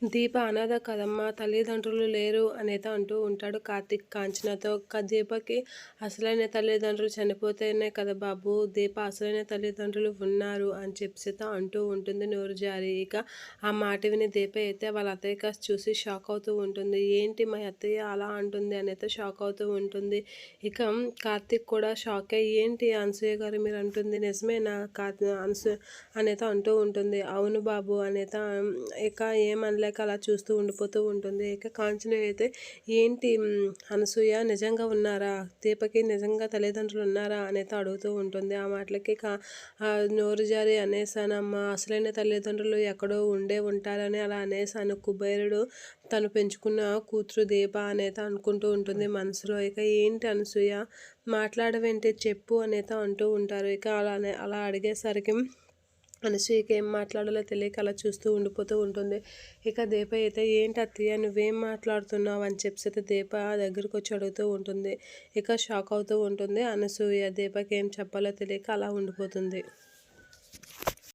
దీప అనాథ కదమ్మా! తల్లిదండ్రులు లేరు అనేత అంటూ ఉంటాడు కార్తీక్ కాంచనతో. దీపకి అసలైన తల్లిదండ్రులు చనిపోతేనే కదా బాబు! దీప అసలైన తల్లిదండ్రులు ఉన్నారు అని చెప్పేసిత అంటూ ఉంటుంది నోరు జారి. ఇక ఆ మాట విని దీప అయితే వాళ్ళ అత్తయ్య కాస్త చూసి షాక్ అవుతూ ఉంటుంది. ఏంటి మా అత్తయ్య అలా అంటుంది అనైతే షాక్ అవుతూ ఉంటుంది. ఇక కార్తీక్ కూడా షాక్ అయ్యి ఏంటి అనసూయ గారు మీరు అంటుంది నిజమేనా అనేత అంటూ ఉంటుంది. అవును బాబు అనేత ఇక ఏమనలేక అలా చూస్తూ ఉండిపోతూ ఉంటుంది. ఇక కాంచన అయితే ఏంటి అనసూయ నిజంగా ఉన్నారా? దీపకి నిజంగా తల్లిదండ్రులు ఉన్నారా? అనేది అడుగుతూ ఉంటుంది. ఆ మాటలకి నోరు జారి అనేసానమ్మా అసలైన తల్లిదండ్రులు ఎక్కడో ఉండే ఉంటారని అలా అనేసాను. కుబేరుడు తను పెంచుకున్న కూతురు దీప అనేది అనుకుంటూ ఉంటుంది మనసులో. ఇక ఏంటి అనసూయ మాట్లాడవేంటి చెప్పు అనేది అంటూ ఉంటారు. ఇక అలా అడిగేసరికి అనసూయకి ఏం మాట్లాడాలో తెలియక అలా చూస్తూ ఉండిపోతూ ఉంటుంది. ఇక దీప అయితే ఏంటి అత్తయ్య నువ్వేం మాట్లాడుతున్నావు అని చెప్పేసి దీప దగ్గరికి వచ్చి అడుగుతూ ఉంటుంది. ఇక షాక్ అవుతూ ఉంటుంది అనసూయ. దీపకి ఏం చెప్పాలో తెలియక అలా ఉండిపోతుంది.